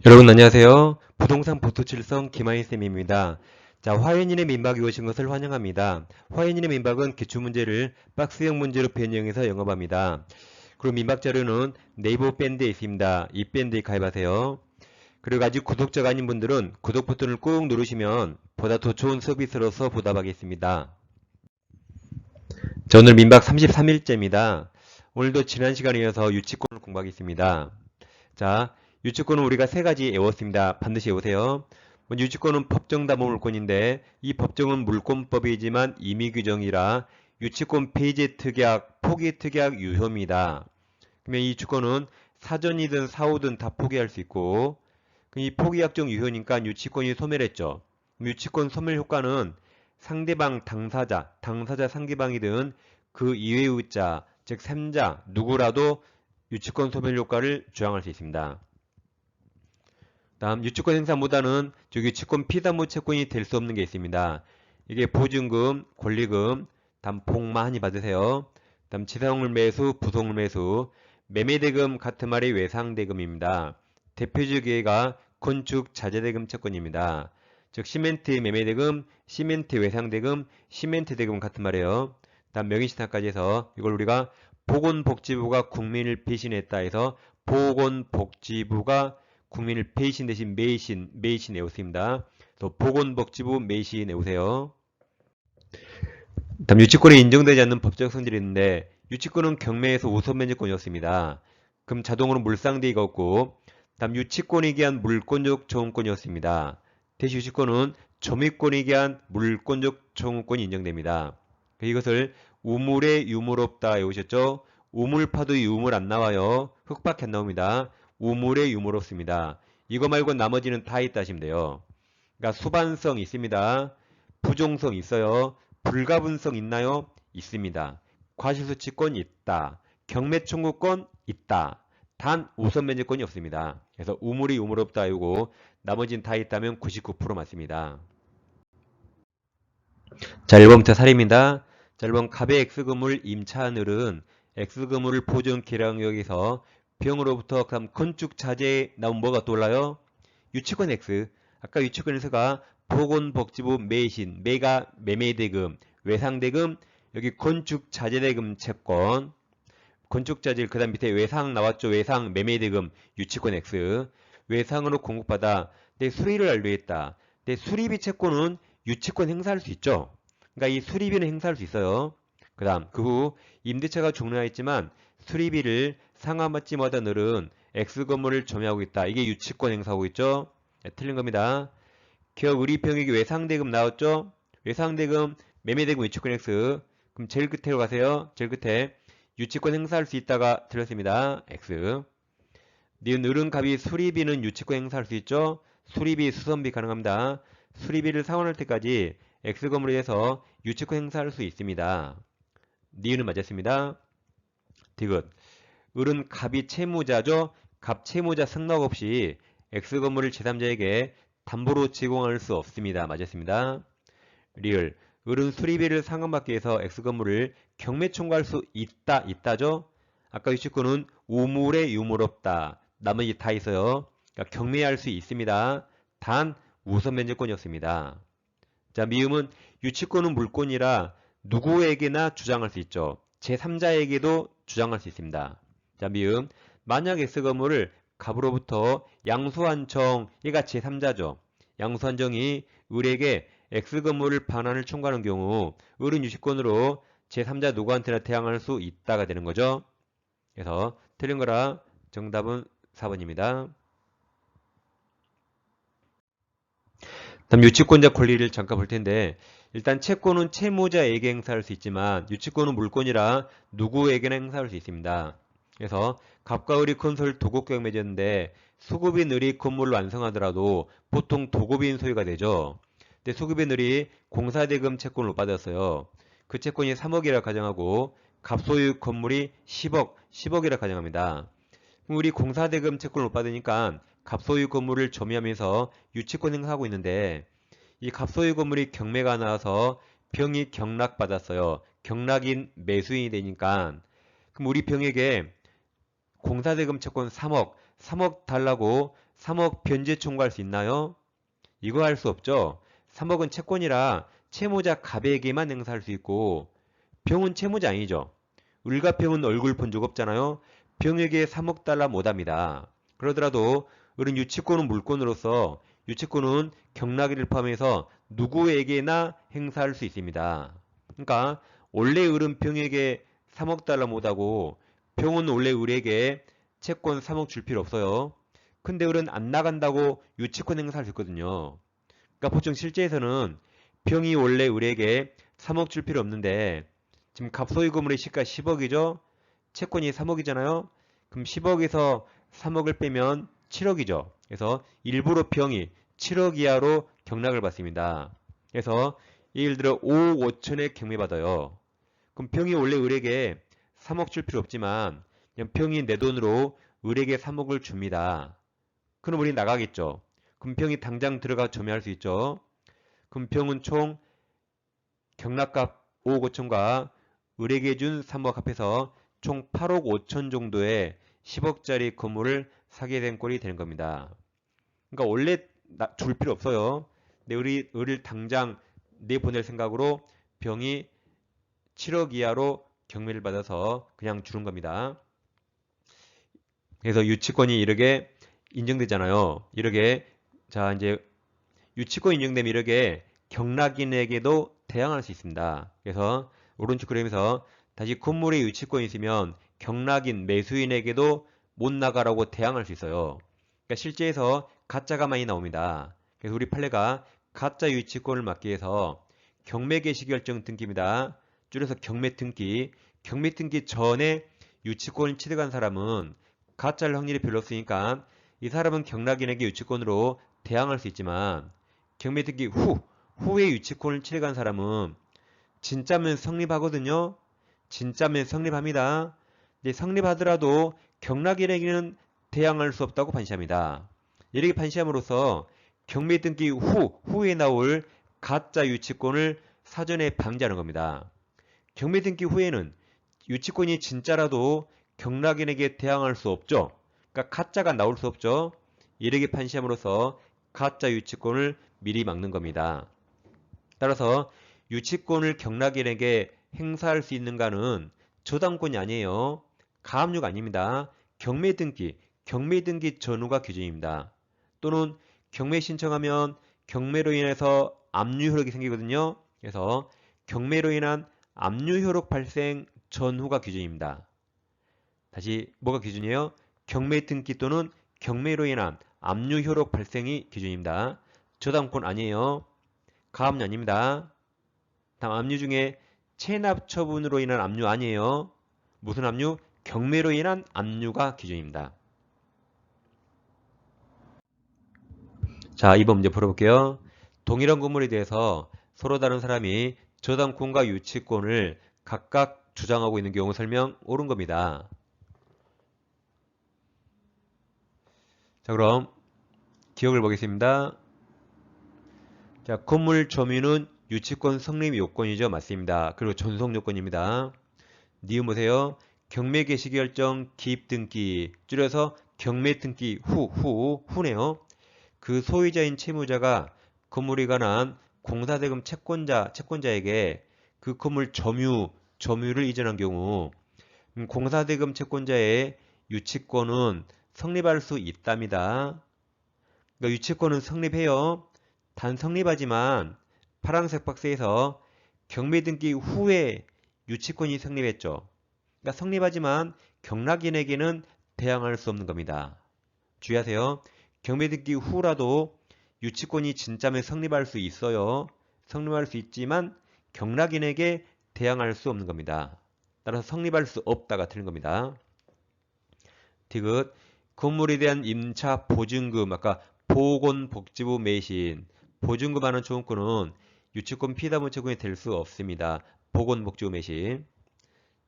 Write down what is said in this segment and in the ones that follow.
여러분 안녕하세요. 부동산 보토칠성 김하인쌤입니다. 자, 화해인의 민박이 오신 것을 환영합니다. 화해인의 민박은 기출문제를 박스형 문제로 변형해서 영업합니다. 그리고 민박 자료는 네이버 밴드에 있습니다. 이 밴드에 가입하세요. 그리고 아직 구독자가 아닌 분들은 구독 버튼을 꾹 누르시면 보다 더 좋은 서비스로서 보답하겠습니다. 자, 오늘 민박 33일째입니다. 오늘도 지난 시간에 이어서 유치권을 공부하겠습니다. 자, 유치권은 우리가 세 가지 외웠습니다. 반드시 외우세요. 먼저 유치권은 법정담보물권인데 이 법정은 물권법이지만 임의규정이라 유치권 폐지 특약, 포기 특약 유효입니다. 그러면 이 유치권은 사전이든 사후든 다 포기할 수 있고 이 포기약정 유효니까 유치권이 소멸했죠. 유치권 소멸 효과는 상대방 당사자 상대방이든 그 이외의 자, 즉 3자 누구라도 유치권 소멸 효과를 주장할 수 있습니다. 다음 유치권 행사보다는 유치권 피담보 채권이 될 수 없는 게 있습니다. 이게 보증금, 권리금, 다음 복 많이 받으세요. 다음 지상물 매수, 부속물 매수, 매매대금 같은 말이 외상대금입니다. 대표적 예가 건축 자재대금 채권입니다. 즉 시멘트 매매대금, 시멘트 외상대금, 시멘트 대금 같은 말이에요. 다음 명의신탁까지 해서 이걸 우리가 보건복지부가 국민을 배신했다 해서 보건복지부가 국민을 배신 대신 매신 외우습니다. 또 보건복지부 매신 외우세요. 다음 유치권이 인정되지 않는 법적 성질이 있는데 유치권은 경매에서 우선 면제권이었습니다. 그럼 자동으로 물상대기가 없고 다음 유치권이기 한 물권적 청구권이었습니다. 대신 유치권은 점유권이기 한 물권적 청구권이 인정됩니다. 이것을 우물에 유물 없다 외우셨죠? 우물파도 유물 안 나와요. 흙밖에 안 나옵니다. 우물에 유물 없습니다. 이거 말고 나머지는 다 있다 하시면 돼요. 그러니까 수반성 있습니다. 부종성 있어요. 불가분성 있나요? 있습니다. 과실수취권 있다. 경매청구권 있다. 단 우선면제권이 없습니다. 그래서 우물이 유물 없다 이고 나머지는 다 있다면 99% 맞습니다. 자, 1번부터 살입니다. 자, 1번 갑의 X금을 임차하늘은 X금을 보증 계량역에서 병으로부터 그다음 건축 자재에 나온 뭐가 떠올라요? 유치권 X. 아까 유치권에서가 보건복지부 매신, 매가 매매대금, 외상대금, 여기 건축자재대금 채권, 건축자재 그 다음 밑에 외상 나왔죠. 외상 매매대금, 유치권 X. 외상으로 공급받아 내 수리를 완료했다. 내 수리비 채권은 유치권 행사할 수 있죠. 그러니까 이 수리비는 행사할 수 있어요. 그 다음 그 후 임대차가 종료했지만 수리비를 상환받지 못한 늘은 X건물을 점유하고 있다. 이게 유치권 행사하고 있죠. 네, 틀린 겁니다. 기업 의리평액이 외상대금 나왔죠? 외상대금, 매매대금, 유치권 X. 그럼 제일 끝으로 가세요. 제일 끝에 유치권 행사할 수 있다가 틀렸습니다. X. 니은 을은갑이 수리비는 유치권 행사할 수 있죠? 수리비, 수선비 가능합니다. 수리비를 상환할 때까지 X건물에 대해서 유치권 행사할 수 있습니다. 니은은 맞았습니다. 디귿. 을은 갑이 채무자죠? 갑 채무자 승낙 없이 X건물을 제3자에게 담보로 제공할 수 없습니다. 맞았습니다. 리을. 을은 수리비를 상환받기 위해서 X건물을 경매 청구할 수 있다죠? 아까 유치권은 우물에 유물 없다. 나머지 다 있어요. 그러니까 경매할 수 있습니다. 단 우선 면제권이었습니다. 자, 미음은 유치권은 물권이라 누구에게나 주장할 수 있죠. 제3자에게도 주장할 수 있습니다. 자, 미음. 만약 X건물을 갑으로부터 양수한정, 얘가 제3자죠. 양수한정이 을에게 X건물을 반환을 청구하는 경우 을은 유치권으로 제3자 누구한테나 대항할 수 있다가 되는 거죠. 그래서 틀린 거라 정답은 4번입니다. 다음 유치권자 권리를 잠깐 볼 텐데 일단 채권은 채무자에게 행사할 수 있지만 유치권은 물권이라 누구에게나 행사할 수 있습니다. 그래서 갑과 을이 건설 도급계약 맺었는데 수급인 을이 건물을 완성하더라도 보통 도급인 소유가 되죠. 근데 수급인 을이 공사대금 채권을 못 받았어요. 그 채권이 3억이라 가정하고 갑소유 건물이 10억이라 가정합니다. 그럼 우리 공사대금 채권을 못 받으니까 갑소유 건물을 점유하면서 유치권 행사하고 있는데 이 갑소유 건물이 경매가 나와서 병이 경락받았어요. 경락인 매수인이 되니까 그럼 우리 병에게 공사대금 채권 3억 달라고 3억 변제 청구할 수 있나요? 이거 할 수 없죠. 3억은 채권이라 채무자 갑에게만 행사할 수 있고 병은 채무자 아니죠. 우리가 병은 얼굴 본 적 없잖아요. 병에게 3억 달러 못합니다. 그러더라도 우리는 유치권은 물권으로서 유치권은 경락일을 포함해서 누구에게나 행사할 수 있습니다. 그러니까 원래 을은 병에게 3억 달러 못하고 병은 원래 을에게 채권 3억 줄 필요 없어요. 근데 을은 안 나간다고 유치권 행사할 수 있거든요. 그러니까 보통 실제에서는 병이 원래 을에게 3억 줄 필요 없는데 지금 갑소유 건물의 시가 10억이죠. 채권이 3억이잖아요. 그럼 10억에서 3억을 빼면 7억이죠. 그래서 일부러 병이 7억 이하로 경락을 받습니다. 그래서 예를 들어 5억 5천에 경매받아요. 그럼 병이 원래 을에게 3억 줄 필요 없지만 그냥 병이 내 돈으로 을에게 3억을 줍니다. 그럼 우리 나가겠죠. 그럼 병이 당장 들어가 점유할 수 있죠. 그럼 병은 총 경락값 5억 5천과 을에게 준 3억 합해서 총 8억 5천 정도의 10억짜리 건물을 사게 된 꼴이 되는 겁니다. 그러니까 원래 줄 필요 없어요. 근데 을을 당장 내보낼 생각으로 병이 7억 이하로 경매를 받아서 그냥 주는 겁니다. 그래서 유치권이 이렇게 인정되잖아요. 이렇게 자 이제 유치권 인정되면 이렇게 경락인에게도 대항할 수 있습니다. 그래서 오른쪽 그림에서 다시 건물에 유치권이 있으면 경락인 매수인에게도 못 나가라고 대항할 수 있어요. 그러니까 실제에서 가짜가 많이 나옵니다. 그래서 우리 판례가 가짜 유치권을 막기 위해서 경매 개시 결정 등기입니다. 줄여서 경매 등기. 경매 등기 전에 유치권을 취득한 사람은 가짜일 확률이 별로 없으니까 이 사람은 경락인에게 유치권으로 대항할 수 있지만 경매 등기 후에 유치권을 취득한 사람은 진짜면 성립하거든요. 진짜면 성립합니다. 근데 성립하더라도 경락인에게는 대항할 수 없다고 판시합니다. 이렇게 판시함으로써 경매 등기 후에 나올 가짜 유치권을 사전에 방지하는 겁니다. 경매 등기 후에는 유치권이 진짜라도 경락인에게 대항할 수 없죠. 그러니까 가짜가 나올 수 없죠. 이렇게 판시함으로써 가짜 유치권을 미리 막는 겁니다. 따라서 유치권을 경락인에게 행사할 수 있는가는 저당권이 아니에요. 가압류가 아닙니다. 경매등기 전후가 기준입니다. 또는 경매 신청하면 경매로 인해서 압류 효력이 생기거든요. 그래서 경매로 인한 압류 효력 발생 전후가 기준입니다. 다시 뭐가 기준이에요? 경매등기 또는 경매로 인한 압류 효력 발생이 기준입니다. 저당권 아니에요. 가압류 아닙니다. 다음 압류 중에 체납 처분으로 인한 압류 아니에요. 무슨 압류? 경매로 인한 압류가 기준입니다. 자, 이번 문제 풀어볼게요. 동일한 건물에 대해서 서로 다른 사람이 저당권과 유치권을 각각 주장하고 있는 경우 설명 옳은 겁니다. 자, 그럼 기억을 보겠습니다. 자, 건물 점유는 유치권 성립 요건이죠. 맞습니다. 그리고 전속 요건입니다. 니은 보세요. 경매 개시 결정 기입 등기 줄여서 경매 등기 후네요. 그 소유자인 채무자가 건물에 관한 공사대금 채권자에게 그 건물 점유를 이전한 경우 공사대금 채권자의 유치권은 성립할 수 있답니다. 그러니까 유치권은 성립해요. 단 성립하지만 파란색 박스에서 경매 등기 후에 유치권이 성립했죠. 그러니까 성립하지만 경락인에게는 대항할 수 없는 겁니다. 주의하세요. 경매 등기 후라도 유치권이 진짜면 성립할 수 있어요. 성립할 수 있지만 경락인에게 대항할 수 없는 겁니다. 따라서 성립할 수 없다가 틀린 겁니다. 디귿 건물에 대한 임차 보증금 아까 보건복지부 매신 보증금 하는 초음권은 유치권 피담보 채권이 될 수 없습니다. 보건복지부 매신.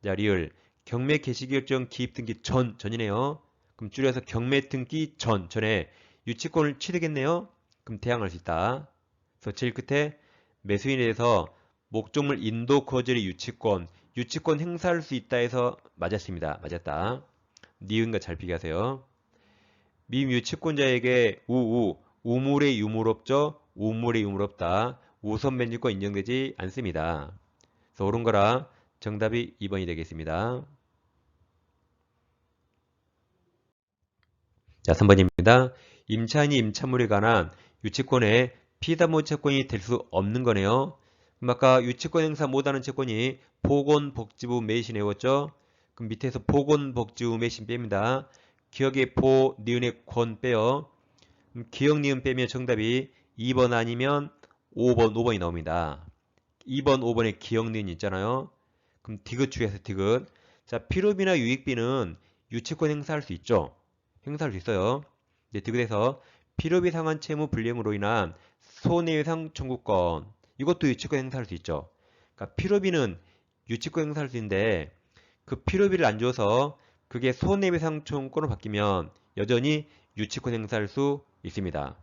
자, 리을 경매 개시결정 기입등기 전이네요. 그럼 줄여서 경매 등기 전에 유치권을 취득했네요. 그럼 대항할 수 있다. 그래서 제일 끝에 매수인에 대해서 목적물 인도 거절의 유치권 행사할 수 있다 해서 맞았습니다. 맞았다. 니은과 잘 비교하세요. 미 유치권자에게 우물의 유물업죠. 우물의 유물업다. 우선 면직권 인정되지 않습니다. 그래서 옳은 거라 정답이 2번이 되겠습니다. 자, 3번입니다. 임차인이 임차물에 관한 유치권의 피담보 채권이 될 수 없는 거네요. 그럼 아까 유치권 행사 못하는 채권이 보건복지부 매신 외웠죠? 그럼 밑에서 보건복지부 매신 뺍니다. 기억의 보, 니은의 권 빼요. 기억, 니은 빼면 정답이 2번 아니면 5번이 나옵니다. 2번, 5번에 기억, 니은 있잖아요. 그럼 디귿 중에서 디귿. 자, 필요비나 유익비는 유치권 행사할 수 있죠. 행사할 수 있어요. 네, 디귿에서 필요비 상환 채무 불이행으로 인한 손해배상 청구권. 이것도 유치권 행사할 수 있죠. 그러니까 필요비는 유치권 행사할 수 있는데 그 필요비를 안 줘서 그게 손해배상 청구권으로 바뀌면 여전히 유치권 행사할 수 있습니다.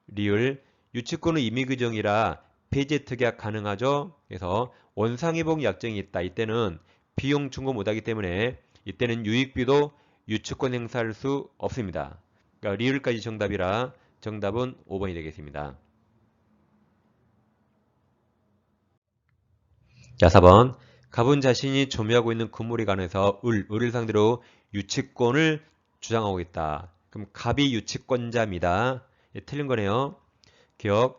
리을 유치권은 임의규정이라 폐지 특약 가능하죠. 그래서 원상회복 약정이 있다. 이때는 비용 충고 못하기 때문에 이때는 유익비도 유치권 행사할 수 없습니다. 그러니까 리을까지 정답이라 정답은 5번이 되겠습니다. 자, 4번. 갑은 자신이 점유하고 있는 건물에 관해서 을을 상대로 유치권을 주장하고 있다. 그럼 갑이 유치권자입니다. 예, 틀린 거네요. 기억,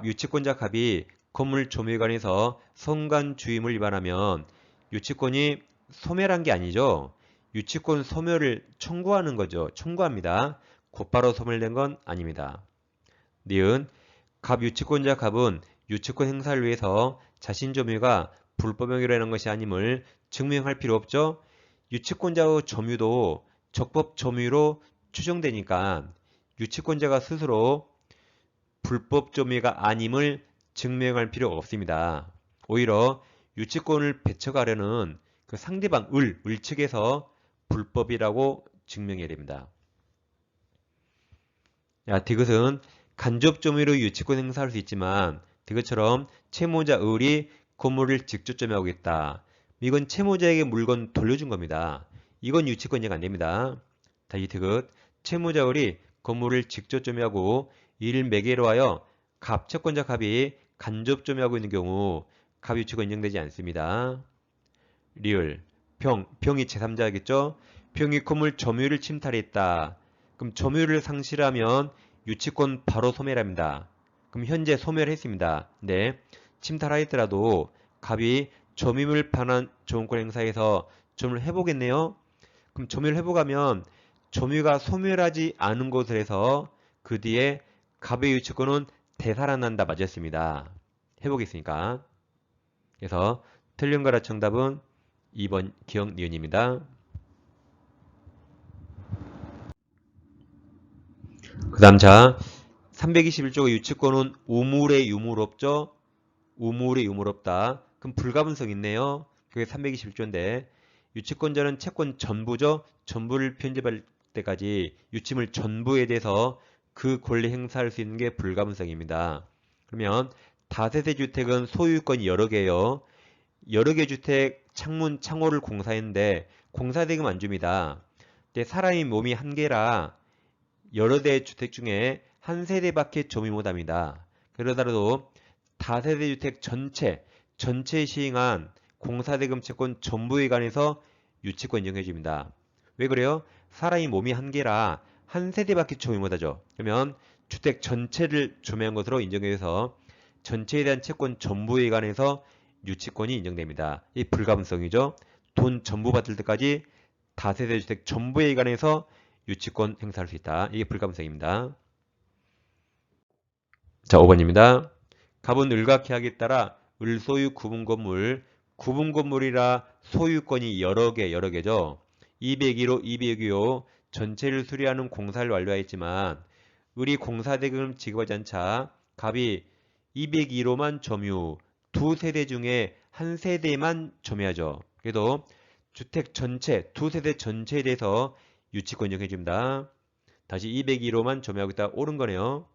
유치권자 갑이 건물 점유에 관해서 선관 주임을 위반하면 유치권이 소멸한 게 아니죠. 유치권 소멸을 청구하는 거죠. 청구합니다. 곧바로 소멸된 건 아닙니다. 니은, 유치권자 갑은 유치권 행사를 위해서 자신 점유가 불법행위라는 것이 아님을 증명할 필요 없죠. 유치권자의 점유도 적법 점유로 추정되니까 유치권자가 스스로 불법 점유가 아님을 증명할 필요가 없습니다. 오히려 유치권을 배척하려는 그 상대방 을 측에서 불법이라고 증명해야 됩니다. 야, 디귿은 간접 점유로 유치권 행사할 수 있지만 디귿처럼 채무자 을이 건물을 직접 점유하고 있다. 이건 채무자에게 물건 돌려준 겁니다. 이건 유치권 인정 안 됩니다. 다시 디귿 채무자 을이 건물을 직접 점유하고 이를 매개로 하여 채권자 갑이 간접 점유하고 있는 경우 갑 유치권 인정되지 않습니다. 리을 병이 제3자겠죠? 병이 건물 점유를 침탈했다. 그럼 점유를 상실하면 유치권 바로 소멸합니다. 그럼 현재 소멸했습니다. 네, 침탈하였더라도 갑이 점유물 반환 조언권 행사에서 점유를 해보겠네요. 그럼 점유를 해보가면 점유가 소멸하지 않은 것을 해서 그 뒤에 갑의 유치권은 되살아난다 맞았습니다. 해보겠습니까? 그래서 틀린 거라 정답은 2번 기억 니은입니다. 그 다음 자 321조의 유치권은 우물의 유물없죠. 우물의 유물없다. 그럼 불가분성 있네요. 그게 321조인데 유치권자는 채권 전부죠. 전부를 편집할 때까지 유치물 전부에 대해서 그 권리 행사할 수 있는 게 불가분성입니다. 그러면 다세대 주택은 소유권이 여러 개예요. 여러 개 주택 창문, 창호를 공사했는데 공사대금 안 줍니다. 근데 사람의 몸이 한 개라 여러 대 주택 중에 한 세대밖에 점유 못합니다. 그러더라도 다세대 주택 전체에 시행한 공사대금 채권 전부에 관해서 유치권 인정해 줍니다. 왜 그래요? 사람이 몸이 한 개라 한 세대밖에 점유 못하죠. 그러면 주택 전체를 점유한 것으로 인정해서 전체에 대한 채권 전부에 관해서 유치권이 인정됩니다. 이 불가분성이죠. 돈 전부 받을 때까지 다세대 주택 전부에 관해서 유치권 행사할 수 있다. 이게 불가분성입니다. 자, 5번입니다. 갑은 을과 계약에 따라 을 소유 구분 건물이라 소유권이 여러 개죠. 202호, 202호 전체를 수리하는 공사를 완료하였지만 을이 공사대금 지급하지 않자 갑이 202호만 점유, 두 세대 중에 한 세대만 점유하죠. 그래도 주택 전체, 두 세대 전체에 대해서 유치권 인정해 줍니다. 다시 202호만 점유하고 있다. 옳은 거네요.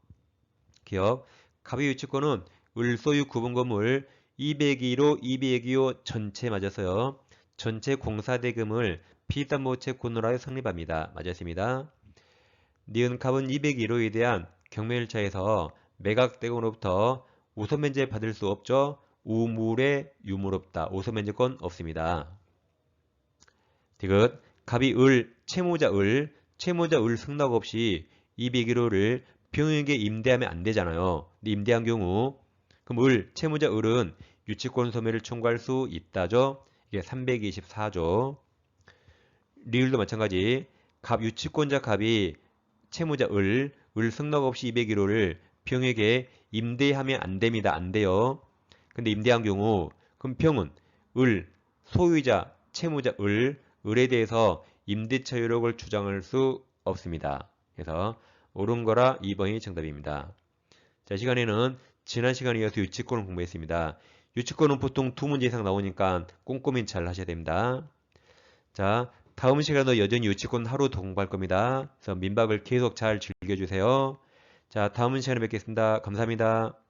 기억. 갑의 유치권은 을 소유 구분 건물 202호, 202호 전체 맞았어요. 전체 공사대금을 피담보채권으로 하여 성립합니다. 맞았습니다. 니은 갑은 201호에 대한 경매일차에서 매각대금으로부터 우선면제 받을 수 없죠. 우물에 유무롭다. 우선면제권 없습니다. 디귿 갑이 을, 채무자 을 승낙 없이 201호를 병에게 임대하면 안 되잖아요. 근데 임대한 경우 그럼 채무자 을은 유치권 소멸을 청구할 수 있다죠. 이게 324조. 리을도 마찬가지. 유치권자 갑이 채무자 을 승낙 없이 201호를 병에게 임대하면 안 됩니다. 안 돼요. 근데 임대한 경우 그럼 병은 소유자 채무자 을에 대해서 임대차 효력을 주장할 수 없습니다. 그래서 옳은 거라 2번이 정답입니다. 자, 시간에는 지난 시간에 이어서 유치권을 공부했습니다. 유치권은 보통 2문제 이상 나오니까 꼼꼼히 잘 하셔야 됩니다. 자, 다음 시간에도 여전히 유치권 하루 더 공부할 겁니다. 그래서 민박을 계속 잘 즐겨주세요. 자, 다음 시간에 뵙겠습니다. 감사합니다.